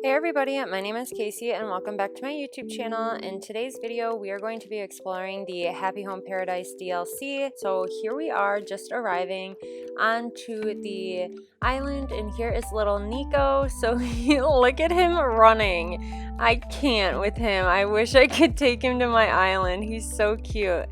Hey everybody, my name is Casey and welcome back to my YouTube channel. In today's video, we are going to be exploring the Happy Home Paradise DLC. So here we are just arriving onto the island and here is little Nico. So look at him running. I can't with him. I wish I could take him to my island. He's so cute.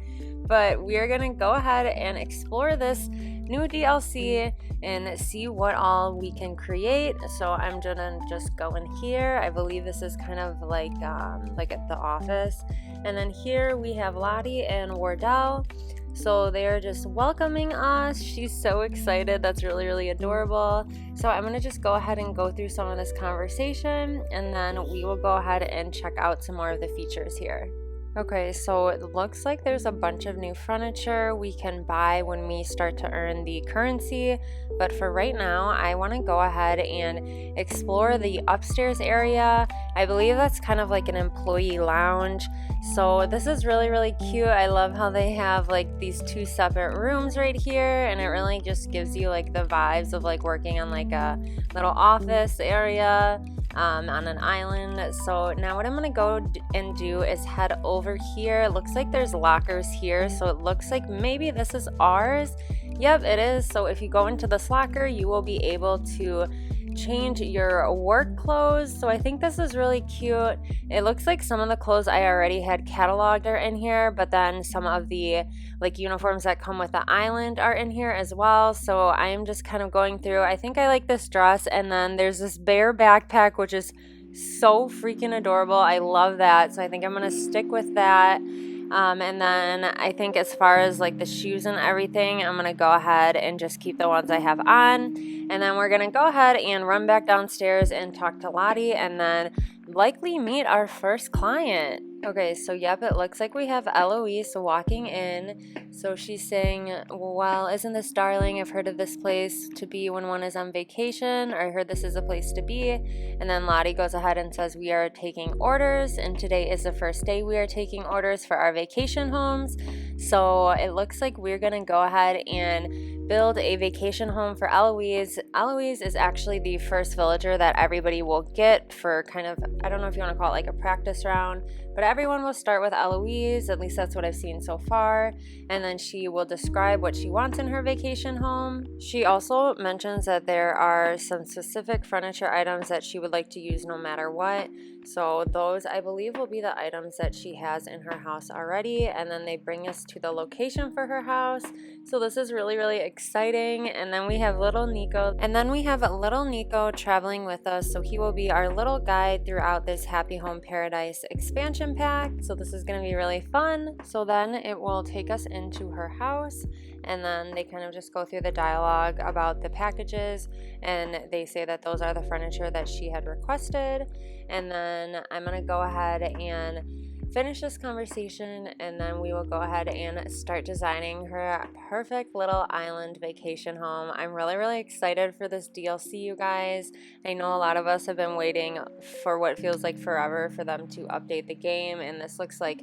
But we are gonna go ahead and explore this new DLC and see what all we can create. So I'm gonna just go in here. I believe this is kind of like at the office. And then here we have Lottie and Wardell. So they're just welcoming us. She's so excited. That's really, really adorable. So I'm gonna just go ahead and go through some of this conversation and then we will go ahead and check out some more of the features here. Okay, so it looks like there's a bunch of new furniture we can buy when we start to earn the currency, but for right now, I want to go ahead and explore the upstairs area. I believe that's kind of like an employee lounge, so this is really, really cute. I love how they have like these two separate rooms right here, and it really just gives you like the vibes of like working on like a little office area. On an island. So now what I'm gonna go and do is head over here. It looks like there's lockers here, so it looks like maybe this is ours. Yep, it is. So if you go into this locker, you will be able to change your work clothes. So I think this is really cute. It looks like some of the clothes I already had cataloged are in here, but then some of the like uniforms that come with the island are in here as well. So I am just kind of going through. I think I like this dress, and then there's this bear backpack which is so freaking adorable. I love that. So I think I'm gonna stick with that. And then I think as far as like the shoes and everything, I'm gonna go ahead and just keep the ones I have on. And then we're gonna go ahead and run back downstairs and talk to Lottie and then likely meet our first client. Okay, so yep, it looks like we have Eloise walking in. So she's saying, well, isn't this darling? I've heard of this place to be when one is on vacation, or I heard this is a place to be. And then Lottie goes ahead and says we are taking orders, and today is the first day we are taking orders for our vacation homes. So it looks like we're gonna go ahead and build a vacation home for Eloise. Eloise is actually the first villager that everybody will get for kind of, I don't know if you want to call it like a practice round, but everyone will start with Eloise, at least that's what I've seen so far, and then she will describe what she wants in her vacation home. She also mentions that there are some specific furniture items that she would like to use no matter what. So those, I believe, will be the items that she has in her house already, and then they bring us to the location for her house. So this is really, really exciting. And then we have little Nico, traveling with us. So he will be our little guide throughout this Happy Home Paradise expansion pack. So this is going to be really fun. So then it will take us into her house, and then they kind of just go through the dialogue about the packages, and they say that those are the furniture that she had requested. And then I'm going to go ahead and finish this conversation, and then we will go ahead and start designing her perfect little island vacation home. I'm really, really excited for this DLC, you guys. I know a lot of us have been waiting for what feels like forever for them to update the game, and this looks like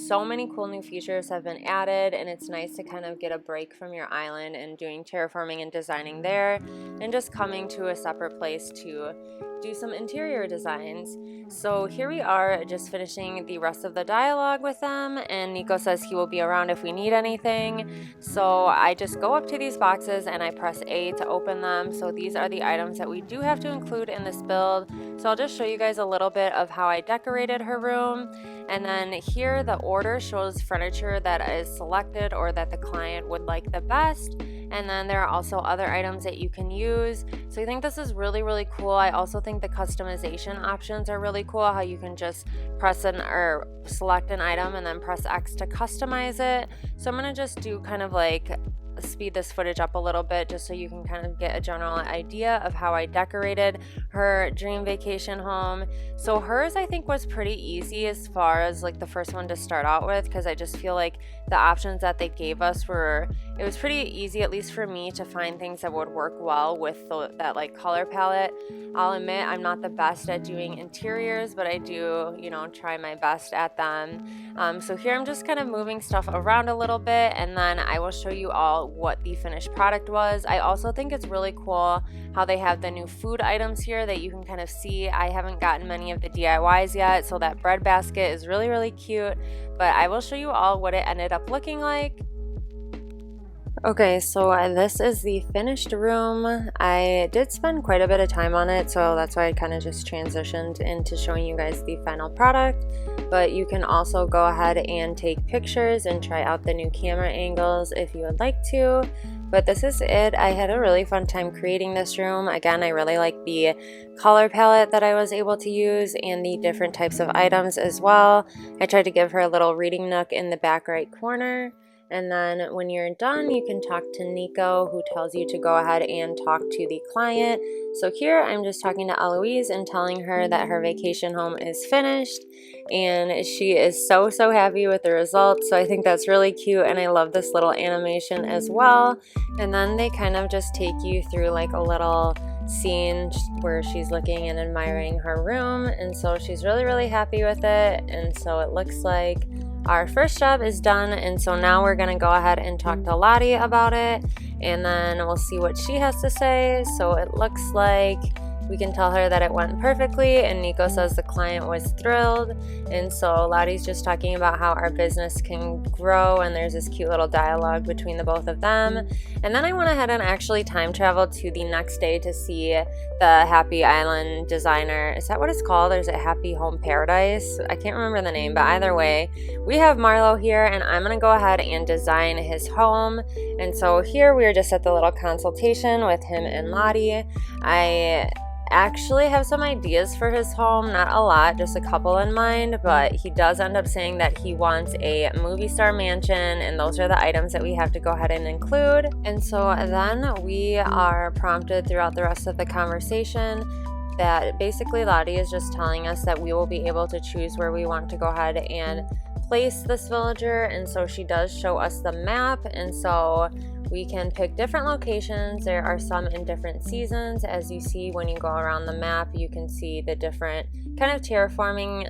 so many cool new features have been added, and it's nice to kind of get a break from your island and doing terraforming and designing there, and just coming to a separate place to do some interior designs. So here we are just finishing the rest of the dialogue with them, and Nico says he will be around if we need anything. So I just go up to these boxes and I press A to open them. So these are the items that we do have to include in this build. So I'll just show you guys a little bit of how I decorated her room. And then here the order shows furniture that is selected or that the client would like the best. And then there are also other items that you can use. So I think this is really, really cool. I also think the customization options are really cool, how you can just press or select an item and then press X to customize it. So I'm gonna just do kind of like speed this footage up a little bit just so you can kind of get a general idea of how I decorated her dream vacation home. So hers, I think, was pretty easy as far as like the first one to start out with, because I just feel like the options that they gave us it was pretty easy, at least for me, to find things that would work well with that like color palette. I'll admit I'm not the best at doing interiors, but I do, try my best at them. So here I'm just kind of moving stuff around a little bit, and then I will show you all what the finished product was. I also think it's really cool how they have the new food items here that you can kind of see. I haven't gotten many of the DIYs yet, so that bread basket is really, really cute, but I will show you all what it ended up looking like. Okay, so this is the finished room. I did spend quite a bit of time on it, so that's why I kind of just transitioned into showing you guys the final product. But you can also go ahead and take pictures and try out the new camera angles if you would like to. But this is it. I had a really fun time creating this room. Again, I really like the color palette that I was able to use and the different types of items as well. I tried to give her a little reading nook in the back right corner. And then when you're done, you can talk to NIKO, who tells you to go ahead and talk to the client. So here I'm just talking to Eloise and telling her that her vacation home is finished, and she is so happy with the results. So I think that's really cute, and I love this little animation as well. And then they kind of just take you through like a little scene where she's looking and admiring her room, and so she's really happy with it. And so it looks like our first job is done, and so now we're gonna go ahead and talk to Lottie about it, and then we'll see what she has to say. So it looks like we can tell her that it went perfectly, and NIKO says the client was thrilled. And so Lottie's just talking about how our business can grow, and there's this cute little dialogue between the both of them. And then I went ahead and actually time traveled to the next day to see the Happy Island designer. Is that what it's called? Or is it Happy Home Paradise? I can't remember the name, but either way, we have Marlo here, and I'm gonna go ahead and design his home. And so here we are just at the little consultation with him and Lottie. I actually have some ideas for his home, not a lot, just a couple in mind, but he does end up saying that he wants a movie star mansion, and those are the items that we have to go ahead and include. And so then we are prompted throughout the rest of the conversation that basically Lottie is just telling us that we will be able to choose where we want to go ahead and place this villager. And so she does show us the map, and so we can pick different locations. There are some in different seasons. As you see when you go around the map, you can see the different kind of terraforming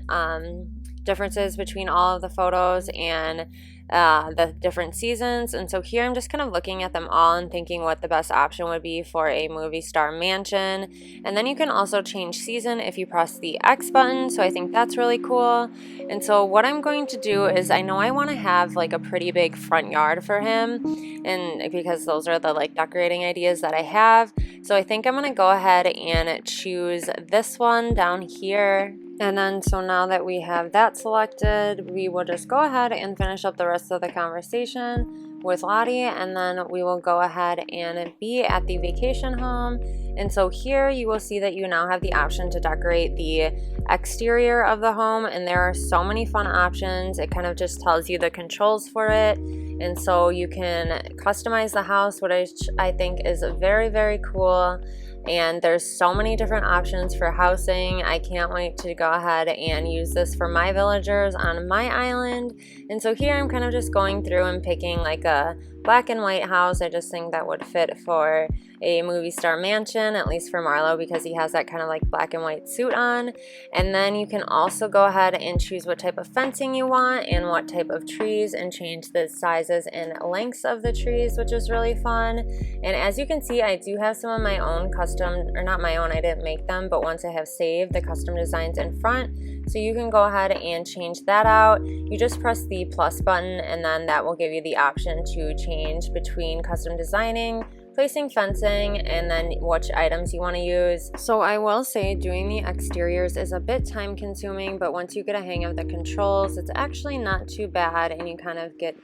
differences between all of the photos and the different seasons. And so here I'm just kind of looking at them all and thinking what the best option would be for a movie star mansion. And then you can also change season if you press the X button, so I think that's really cool. And so what I'm going to do is, I know I want to have like a pretty big front yard for him, and because those are the like decorating ideas that I have. So I think I'm going to go ahead and choose this one down here. And then so now that we have that selected, we will just go ahead and finish up the rest of the conversation with Lottie, and then we will go ahead and be at the vacation home. And so here you will see that you now have the option to decorate the exterior of the home, and there are so many fun options. It kind of just tells you the controls for it, and so you can customize the house, which I think is very cool. And there's so many different options for housing. I can't wait to go ahead and use this for my villagers on my island. And so here I'm kind of just going through and picking like a black and white house. I just think that would fit for a movie star mansion, at least for Marlo, because he has that kind of like black and white suit on. And then you can also go ahead and choose what type of fencing you want and what type of trees, and change the sizes and lengths of the trees, which is really fun. And as you can see, I do have some of my own custom, or not my own, I didn't make them, but once I have saved the custom designs in front. So you can go ahead and change that out. You just press the plus button, and then that will give you the option to change between custom designing, placing fencing, and then which items you want to use. So I will say doing the exteriors is a bit time consuming, but once you get a hang of the controls, it's actually not too bad, and you kind of get,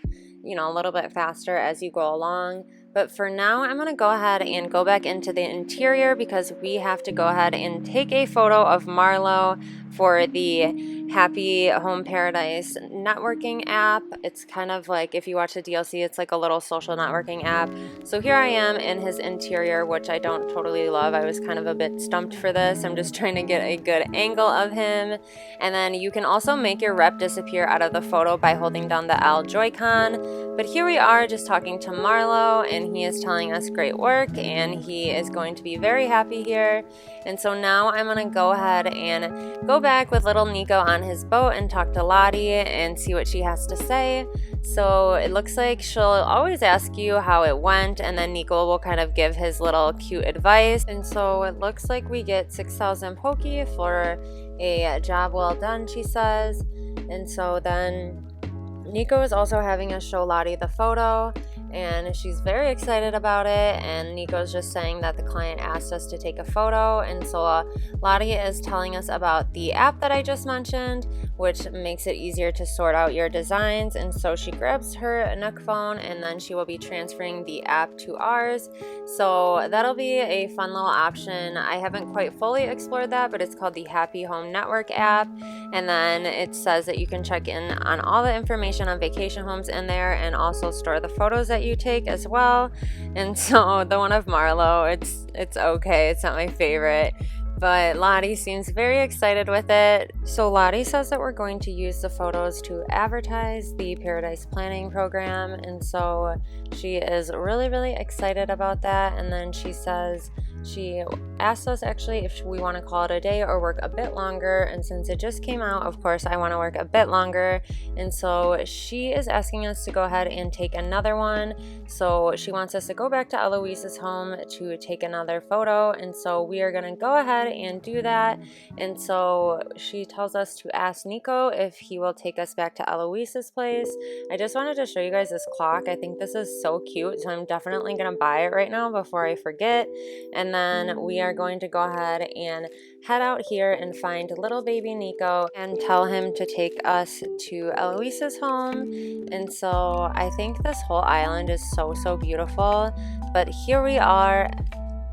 you know, a little bit faster as you go along. But for now, I'm going to go ahead and go back into the interior, because we have to go ahead and take a photo of Marlo for the Happy Home Paradise networking app. It's kind of like, if you watch the DLC, it's like a little social networking app. So here I am in his interior, which I don't totally love. I was kind of a bit stumped for this. I'm just trying to get a good angle of him. And then you can also make your rep disappear out of the photo by holding down the L Joy-Con. But here we are just talking to Marlo, and and he is telling us great work and he is going to be very happy here. And so now I'm gonna go ahead and go back with little Nico on his boat and talk to Lottie and see what she has to say. So it looks like she'll always ask you how it went, and then Nico will kind of give his little cute advice. And so it looks like we get 6,000 Poki for a job well done, she says. And so then Nico is also having us show Lottie the photo, and she's very excited about it. And Nico's just saying that the client asked us to take a photo, and so Lottie is telling us about the app that I just mentioned, which makes it easier to sort out your designs. And so she grabs her Nook phone, and then she will be transferring the app to ours. So that'll be a fun little option. I haven't quite fully explored that, but it's called the Happy Home Network app. And then it says that you can check in on all the information on vacation homes in there, and also store the photos that you take as well. And so the one of Marlo, it's okay, it's not my favorite, but Lottie seems very excited with it. So Lottie says that we're going to use the photos to advertise the Paradise Planning program, and so she is really excited about that. And then she says she asked us actually if we want to call it a day or work a bit longer, and since it just came out, of course I want to work a bit longer. And so she is asking us to go ahead and take another one. So she wants us to go back to Eloise's home to take another photo, and so we are going to go ahead and do that. And so she tells us to ask Nico if he will take us back to Eloise's place. I just wanted to show you guys this clock. I think this is so cute, so I'm definitely going to buy it right now before I forget. And then we are going to go ahead and head out here and find little baby Nico and tell him to take us to Eloise's home. And so I think this whole island is so beautiful, but here we are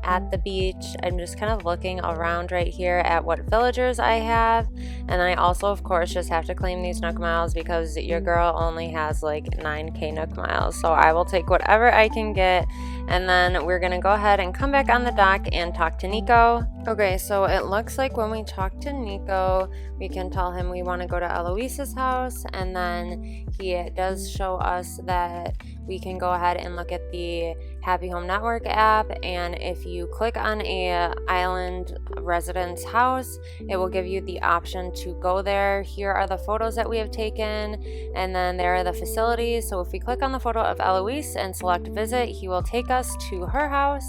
at the beach. I'm just kind of looking around right here at what villagers I have, and I also of course just have to claim these Nook miles because your girl only has like 9k Nook miles, so I will take whatever I can get. And then we're gonna go ahead and come back on the dock and talk to Nico. Okay, so it looks like when we talk to Nico, we can tell him we want to go to Eloise's house, and then he does show us that we can go ahead and look at the Happy Home Network app, and if you click on a island resident's house, it will give you the option to go there. Here are the photos that we have taken, and then there are the facilities. So if we click on the photo of Eloise and select visit, he will take us to her house.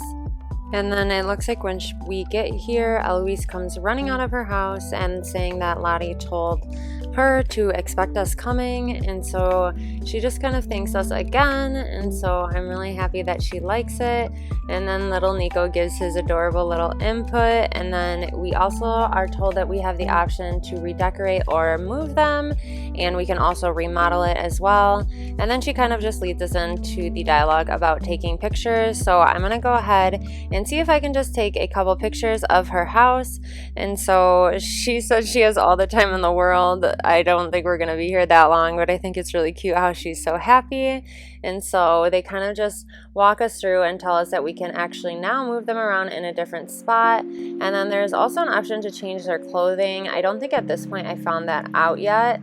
And then it looks like when we get here, Eloise comes running out of her house and saying that Lottie told her to expect us coming, and so she just kind of thanks us again, and so I'm really happy that she likes it. And then little Nico gives his adorable little input, and then we also are told that we have the option to redecorate or move them, and we can also remodel it as well. And then she kind of just leads us into the dialogue about taking pictures. So I'm gonna go ahead and see if I can just take a couple pictures of her house. And so she said she has all the time in the world. I don't think we're gonna be here that long, but I think it's really cute how she's so happy. And so they kind of just walk us through and tell us that we can actually now move them around in a different spot. And then there's also an option to change their clothing. I don't think at this point I found that out yet.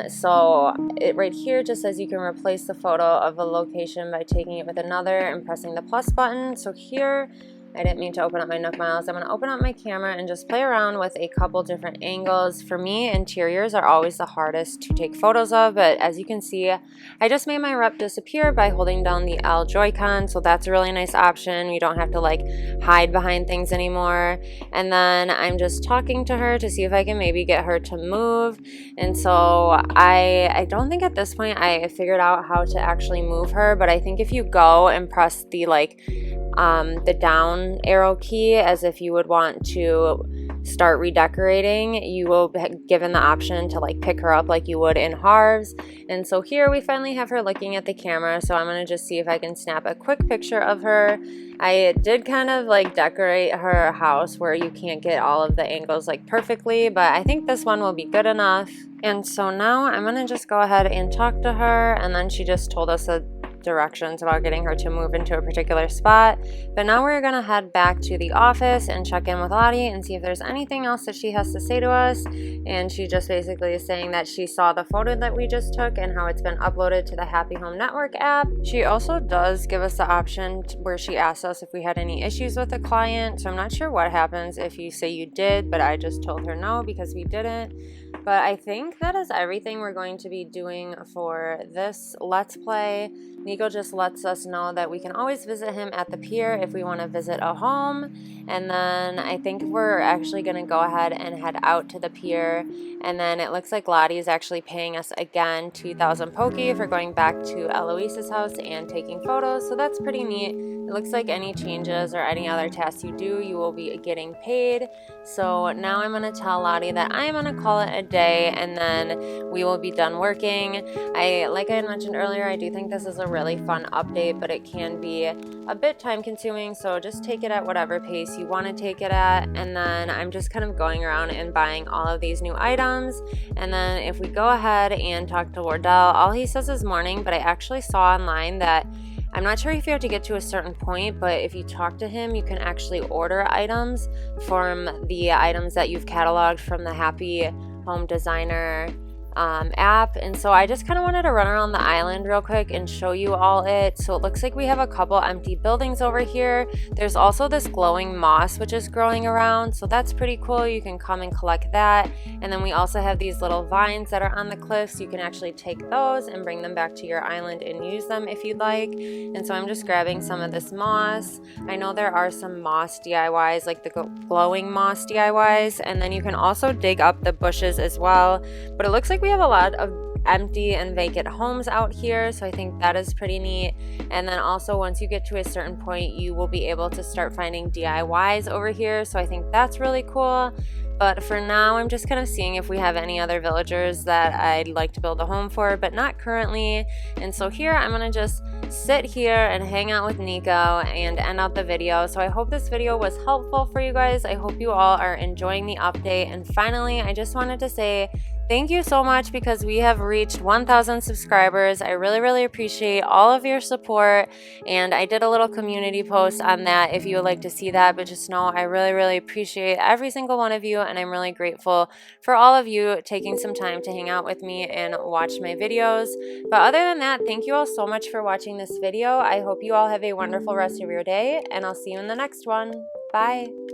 So it right here just says you can replace the photo of a location by taking it with another and pressing the plus button. So here, I didn't mean to open up my Nook Miles. I'm going to open up my camera and just play around with a couple different angles. For me, interiors are always the hardest to take photos of, but as you can see, I just made my rep disappear by holding down the L Joy-Con, so that's a really nice option. You don't have to like hide behind things anymore. And then I'm just talking to her to see if I can maybe get her to move. And so I don't think at this point I figured out how to actually move her, but I think if you go and press the the down arrow key as if you would want to start redecorating, you will be given the option to like pick her up like you would in halves. And so here we finally have her looking at the camera, so I'm gonna just see if I can snap a quick picture of her. I did kind of like decorate her house where you can't get all of the angles like perfectly, but I think this one will be good enough. And so now I'm gonna just go ahead and talk to her, and then she just told us that directions about getting her to move into a particular spot. But now we're gonna head back to the office and check in with Lottie and see if there's anything else that she has to say to us. And she just basically is saying that she saw the photo that we just took and how it's been uploaded to the Happy Home Network app. She also does give us the option where she asks us if we had any issues with a client. So I'm not sure what happens if you say you did, but I just told her no because we didn't. But I think that is everything we're going to be doing for this Let's Play. NIKO just lets us know that we can always visit him at the pier if we want to visit a home. And then I think we're actually going to go ahead and head out to the pier. And then it looks like Lottie is actually paying us again 2,000 Poki for going back to Eloise's house and taking photos. So that's pretty neat. It looks like any changes or any other tasks you do, you will be getting paid. So now I'm going to tell Lottie that I am going to call it a day and then we will be done working. Like I had mentioned earlier, I do think this is a really fun update, but it can be a bit time consuming. So just take it at whatever pace you want to take it at. And then I'm just kind of going around and buying all of these new items. And then if we go ahead and talk to Wardell, all he says is morning, but I actually saw online that I'm not sure if you have to get to a certain point, but if you talk to him, you can actually order items from the items that you've cataloged from the Happy Home Designer app. And so I just kind of wanted to run around the island real quick and show you all it. So it looks like we have a couple empty buildings over here. There's also this glowing moss which is growing around, so that's pretty cool. You can come and collect that. And then we also have these little vines that are on the cliffs. You can actually take those and bring them back to your island and use them if you'd like. And so I'm just grabbing some of this moss. I know there are some moss DIYs, like the glowing moss DIYs, and then you can also dig up the bushes as well. But it looks like we have a lot of empty and vacant homes out here, so I think that is pretty neat. And then also once you get to a certain point, you will be able to start finding DIYs over here, so I think that's really cool. But for now, I'm just kind of seeing if we have any other villagers that I'd like to build a home for, but not currently. And so here, I'm going to just sit here and hang out with NIKO and end out the video. So I hope this video was helpful for you guys. I hope you all are enjoying the update. And finally, I just wanted to say thank you so much because we have reached 1,000 subscribers. I really appreciate all of your support, and I did a little community post on that if you would like to see that. But just know I really appreciate every single one of you, and I'm really grateful for all of you taking some time to hang out with me and watch my videos. But other than that, thank you all so much for watching this video. I hope you all have a wonderful rest of your day, and I'll see you in the next one. Bye!